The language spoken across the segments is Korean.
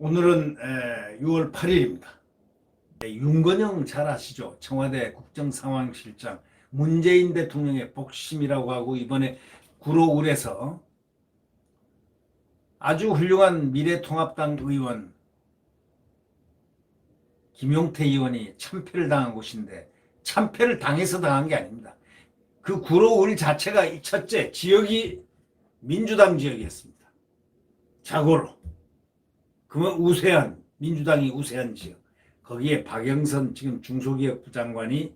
오늘은 6월 8일입니다. 윤건영 잘 아시죠? 청와대 국정상황실장, 문재인 대통령의 복심이라고 하고 이번에 구로울에서 아주 훌륭한 미래통합당 의원 김용태 의원이 참패를 당한 곳인데, 참패를 당해서 당한 게 아닙니다. 그 구로울 자체가 첫째 지역이 민주당 지역이었습니다. 자고로 그러면 우세한, 민주당이 우세한 지역, 거기에 박영선 지금 중소기업부 장관이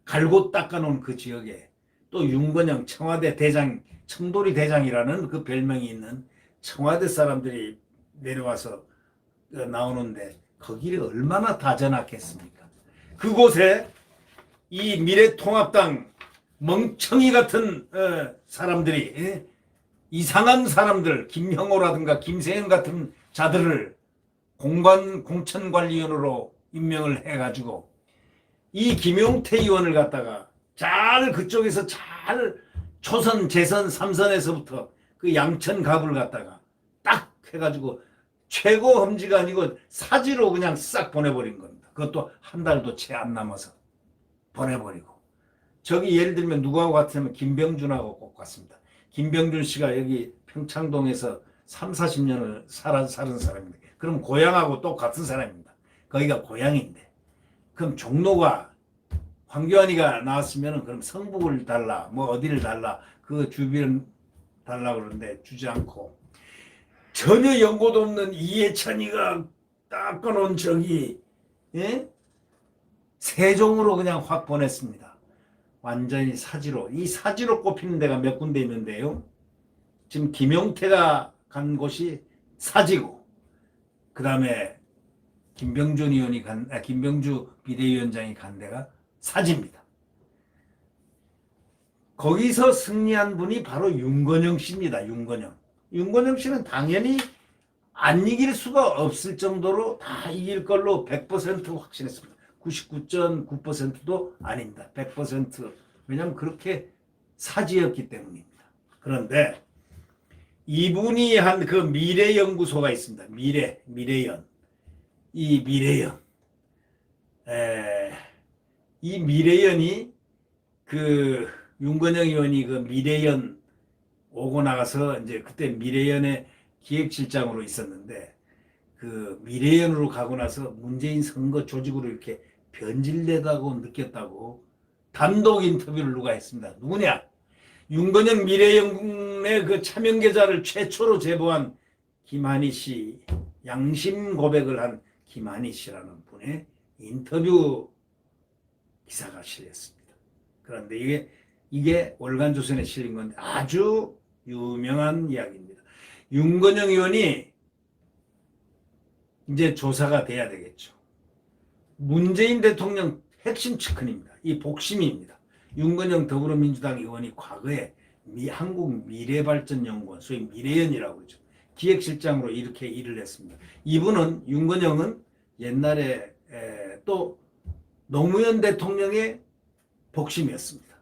갈고 닦아놓은 그 지역에 또 윤건영 청와대 대장, 청돌이 대장이라는 그 별명이 있는 청와대 사람들이 내려와서 나오는데 거기를 얼마나 다전악했습니까? 그곳에 이 미래통합당 멍청이 같은 사람들이, 이상한 사람들, 김형호라든가 김세현 같은 자들을 공천관리위원으로 임명을 해가지고 이 김용태 의원을 갖다가 잘 그쪽에서 잘 초선, 재선, 삼선에서부터 그 양천갑을 갖다가 딱 해가지고 최고 험지가 아니고 사지로 그냥 싹 보내버린 겁니다. 그것도 한 달도 채 안 남아서 보내버리고. 저기 예를 들면 누구하고 같으면 김병준하고 꼭 같습니다. 김병준 씨가 여기 평창동에서 3, 40년을 사는 사람입니다. 그럼 고향하고 똑같은 사람입니다. 거기가 고향인데. 그럼 종로가 황교안이가 나왔으면 그럼 성북을 달라, 뭐 어디를 달라, 그 주변 달라 그러는데 주지 않고 전혀 연고도 없는 이해찬이가 닦아놓은 저기 세종으로 그냥 확 보냈습니다. 완전히 사지로. 이 사지로 꼽히는 데가 몇 군데 있는데요. 지금 김용태가 간 곳이 사지고, 그 다음에 김병준 의원이 김병주 비대위원장이 간 데가 사지입니다. 거기서 승리한 분이 바로 윤건영 씨입니다. 윤건영 씨는 당연히 안 이길 수가 없을 정도로 다 이길 걸로 100% 확신했습니다. 99.9%도 아닙니다. 100%. 왜냐하면 그렇게 사지였기 때문입니다. 그런데 이분이 한 그 미래연구소가 있습니다. 미래연. 이 미래연. 이 미래연이 그 윤건영 의원이 그 미래연 오고 나가서 이제 그때 미래연의 기획실장으로 있었는데, 그 미래연으로 가고 나서 문재인 선거 조직으로 이렇게 변질되다고 느꼈다고 단독 인터뷰를 누가 했습니다. 누구냐? 윤건영 미래연의 그 차명 계좌를 최초로 제보한 김한희 씨, 양심 고백을 한 김한희 씨라는 분의 인터뷰 기사가 실렸습니다. 그런데 이게 월간조선에 실린 건데 아주 유명한 이야기입니다. 윤건영 의원이 이제 조사가 돼야 되겠죠. 문재인 대통령 핵심 측근입니다. 이 복심입니다. 윤건영 더불어민주당 의원이 과거에 한국미래발전연구원, 소위 미래연이라고 그러죠. 기획실장으로 이렇게 일을 했습니다. 이분은, 윤건영은 옛날에 또 노무현 대통령의 복심이었습니다.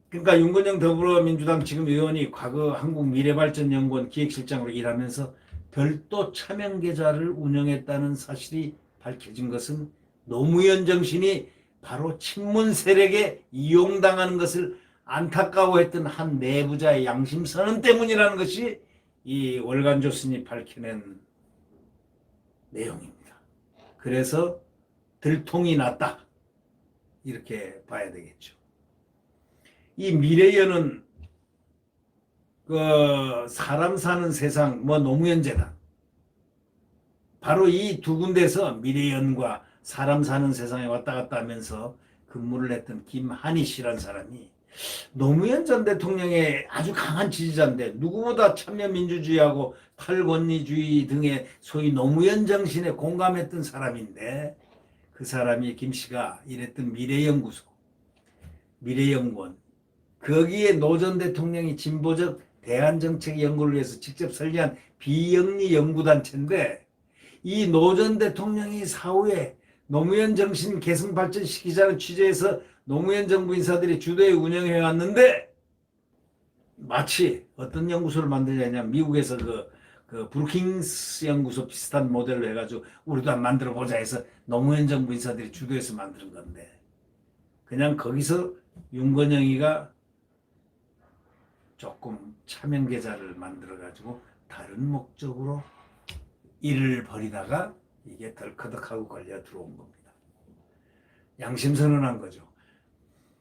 그러니까 윤건영 더불어민주당 지금 의원이 과거 한국미래발전연구원 기획실장으로 일하면서 별도 차명 계좌를 운영했다는 사실이 밝혀진 것은 노무현 정신이 바로 친문 세력에 이용당하는 것을 안타까워했던 한 내부자의 양심 선언 때문이라는 것이 이 월간조선이 밝혀낸 내용입니다. 그래서 들통이 났다, 이렇게 봐야 되겠죠. 이 미래연은 그 사람 사는 세상, 뭐 노무현 재단, 바로 이 두 군데서 미래연과 사람 사는 세상에 왔다 갔다 하면서 근무를 했던 김한희 씨란 사람이 노무현 전 대통령의 아주 강한 지지자인데, 누구보다 참여민주주의하고 탈권리주의 등의 소위 노무현 정신에 공감했던 사람인데, 그 사람이, 김 씨가 일했던 미래연구소, 미래연구원, 거기에 노 전 대통령이 진보적 대안정책 연구를 위해서 직접 설계한 비영리 연구단체인데, 이 노 전 대통령이 사후에 노무현 정신 계승 발전시키자는 취재에서 노무현 정부 인사들이 주도해 운영해 왔는데, 마치 어떤 연구소를 만들냐면 미국에서 그 브루킹스 연구소 비슷한 모델로 해가지고 우리도 한번 만들어 보자 해서 노무현 정부 인사들이 주도해서 만드는 건데, 그냥 거기서 윤건영이가 조금 차명 계좌를 만들어 가지고 다른 목적으로 일을 벌이다가 이게 덜커덕하고 걸려 들어온 겁니다. 양심선언한 거죠.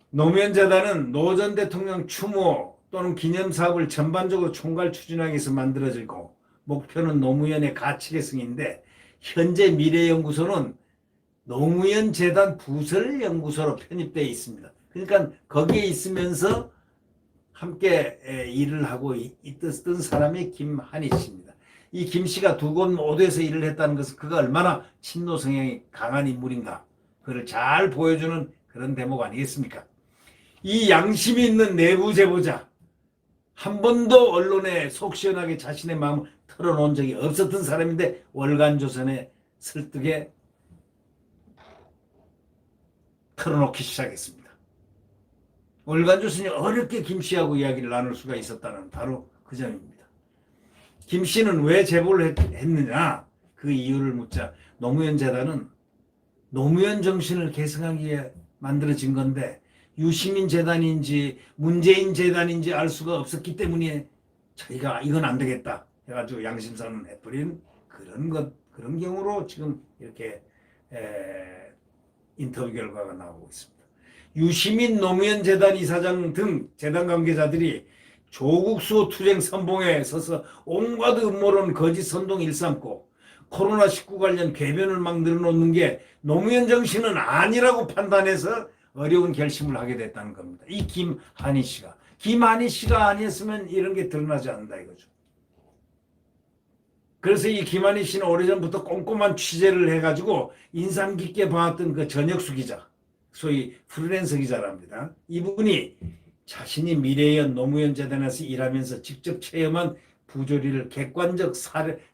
노무현 재단은 노 전 대통령 추모 또는 기념사업을 전반적으로 총괄 추진하기 위해서 만들어지고, 목표는 노무현의 가치 계승인데, 현재 미래연구소는 노무현 재단 부설 연구소로 편입되어 있습니다. 그러니까 거기에 있으면서 함께 일을 하고 있던 사람이 김한희 씨입니다. 이 김 씨가 두 곳 모두에서 일을 했다는 것은 그가 얼마나 친노 성향이 강한 인물인가, 그걸 잘 보여주는 그런 대목 아니겠습니까? 이 양심이 있는 내부 제보자, 한 번도 언론에 속 시원하게 자신의 마음을 털어놓은 적이 없었던 사람인데 월간조선의 설득에 털어놓기 시작했습니다. 월간조선이 어렵게 김 씨하고 이야기를 나눌 수가 있었다는 바로 그 점입니다. 김 씨는 왜 제보를 했느냐, 그 이유를 묻자 노무현 재단은 노무현 정신을 계승하기 위해 만들어진 건데 유시민 재단인지 문재인 재단인지 알 수가 없었기 때문에 자기가 이건 안 되겠다 해가지고 양심선언을 해버린 그런 경우로 지금 이렇게 인터뷰 결과가 나오고 있습니다. 유시민 노무현 재단 이사장 등 재단 관계자들이 조국 수호 투쟁 선봉에 서서 온갖 음모론 거짓 선동 일삼고 코로나19 관련 궤변을 막 늘어놓는 게 노무현 정신은 아니라고 판단해서 어려운 결심을 하게 됐다는 겁니다. 이 김한희 씨가 아니었으면 이런 게 드러나지 않는다 이거죠. 그래서 이 김한희 씨는 오래전부터 꼼꼼한 취재를 해가지고 인상 깊게 봐왔던 그 전혁수 기자, 소위 프리랜서 기자랍니다. 이분이 자신이 미래연 노무현 재단에서 일하면서 직접 체험한 부조리를 객관적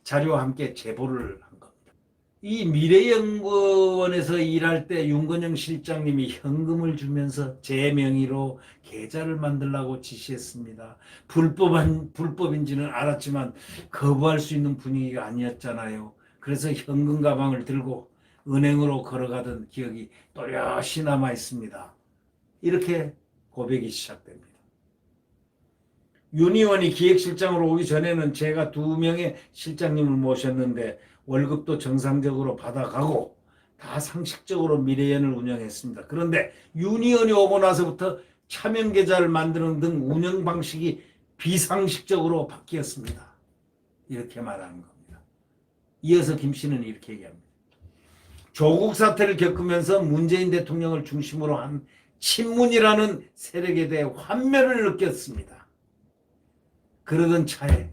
자료와 함께 제보를 한 겁니다. 이 미래연구원에서 일할 때 윤건영 실장님이 현금을 주면서 제 명의로 계좌를 만들라고 지시했습니다. 불법인지는 알았지만 거부할 수 있는 분위기가 아니었잖아요. 그래서 현금 가방을 들고 은행으로 걸어가던 기억이 또렷이 남아 있습니다. 이렇게 고백이 시작됩니다. 윤 의원이 기획실장으로 오기 전에는 제가 2명의 실장님을 모셨는데 월급도 정상적으로 받아가고 다 상식적으로 미래연을 운영했습니다. 그런데 윤 의원이 오고 나서부터 차명계좌를 만드는 등 운영 방식이 비상식적으로 바뀌었습니다. 이렇게 말하는 겁니다. 이어서 김 씨는 이렇게 얘기합니다. 조국 사태를 겪으면서 문재인 대통령을 중심으로 한 친문이라는 세력에 대해 환멸을 느꼈습니다. 그러던 차에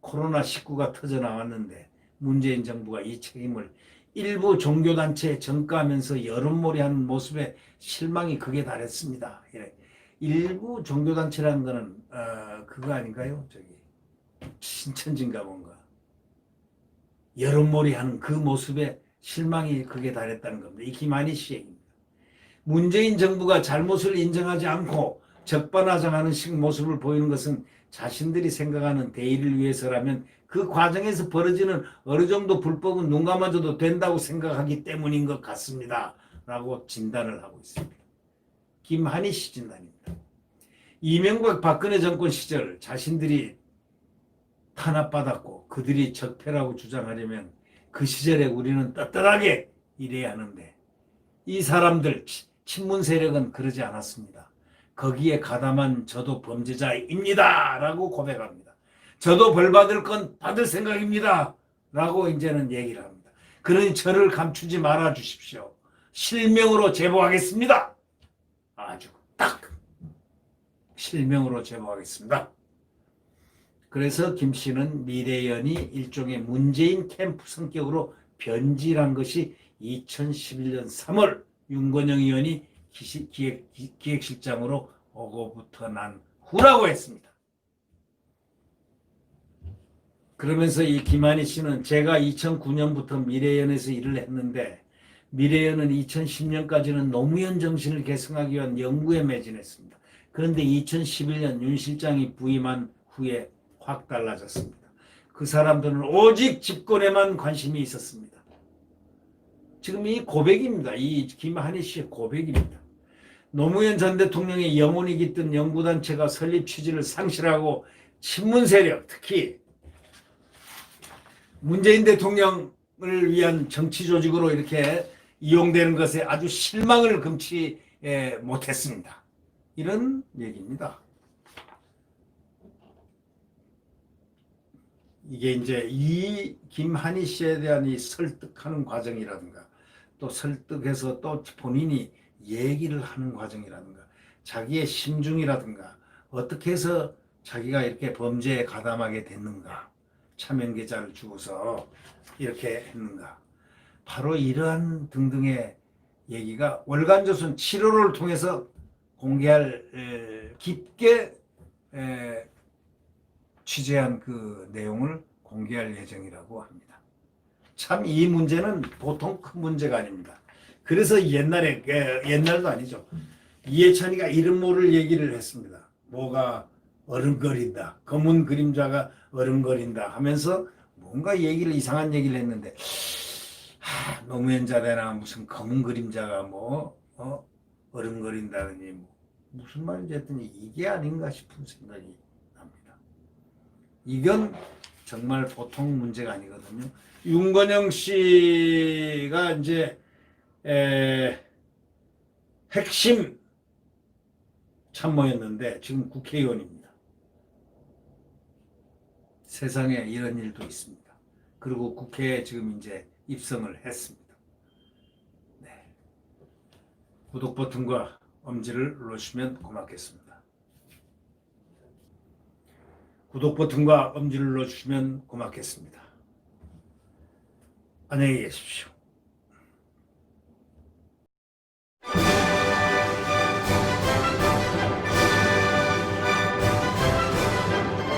코로나19가 터져나왔는데 문재인 정부가 이 책임을 일부 종교단체에 전가하면서 여론몰이하는 모습에 실망이 극에 달했습니다. 일부 종교단체라는 거는 그거 아닌가요? 저기 신천지인가 뭔가 여론몰이하는 그 모습에 실망이 극에 달했다는 겁니다. 이 김한희 씨 얘기입니다. 문재인 정부가 잘못을 인정하지 않고 적반하장하는 식 모습을 보이는 것은 자신들이 생각하는 대의를 위해서라면 그 과정에서 벌어지는 어느 정도 불법은 눈 감아줘도 된다고 생각하기 때문인 것 같습니다. 라고 진단을 하고 있습니다. 김한희 씨 진단입니다. 이명박 박근혜 정권 시절 자신들이 탄압받았고 그들이 적폐라고 주장하려면 그 시절에 우리는 떳떳하게 일해야 하는데 이 사람들 친문 세력은 그러지 않았습니다. 거기에 가담한 저도 범죄자입니다. 라고 고백합니다. 저도 벌 받을 건 받을 생각입니다. 라고 이제는 얘기를 합니다. 그러니 저를 감추지 말아 주십시오. 실명으로 제보하겠습니다. 아주 딱 실명으로 제보하겠습니다. 그래서 김 씨는 미래연이 일종의 문재인 캠프 성격으로 변질한 것이 2011년 3월 윤건영 의원이 기획실장으로 오고부터 난 후라고 했습니다. 그러면서 이 김한희 씨는 제가 2009년부터 미래연에서 일을 했는데 미래연은 2010년까지는 노무현 정신을 계승하기 위한 연구에 매진했습니다. 그런데 2011년 윤 실장이 부임한 후에 확 달라졌습니다. 그 사람들은 오직 집권에만 관심이 있었습니다. 지금 이 고백입니다. 이 김한희 씨의 고백입니다. 노무현 전 대통령의 영혼이 깃든 연구단체가 설립 취지를 상실하고 친문 세력, 특히 문재인 대통령을 위한 정치 조직으로 이렇게 이용되는 것에 아주 실망을 금치 못했습니다. 이런 얘기입니다. 이게 이제 이 김한희 씨에 대한 이 설득하는 과정이라든가 또 설득해서 또 본인이 얘기를 하는 과정이라든가 자기의 심중이라든가 어떻게 해서 자기가 이렇게 범죄에 가담하게 됐는가, 차명계좌를 주고서 이렇게 했는가, 바로 이러한 등등의 얘기가 월간조선 7호를 통해서 공개할 깊게 취재한 그 내용을 공개할 예정이라고 합니다. 참 이 문제는 보통 큰 문제가 아닙니다. 그래서 옛날도 아니죠. 이해찬이가 이름 모를 얘기를 했습니다. 뭐가 어른거린다. 검은 그림자가 어른거린다 하면서 뭔가 이상한 얘기를 했는데 노무현 자대나 무슨 검은 그림자가 어른거린다더니 무슨 말인지 했더니 이게 아닌가 싶은 생각이 납니다. 이건 정말 보통 문제가 아니거든요. 윤건영 씨가 이제 핵심 참모였는데 지금 국회의원입니다. 세상에 이런 일도 있습니다. 그리고 국회에 지금 이제 입성을 했습니다. 네. 구독 버튼과 엄지를 눌러주시면 고맙겠습니다. 구독 버튼과 엄지를 눌러주시면 고맙겠습니다. 안녕히 계십시오.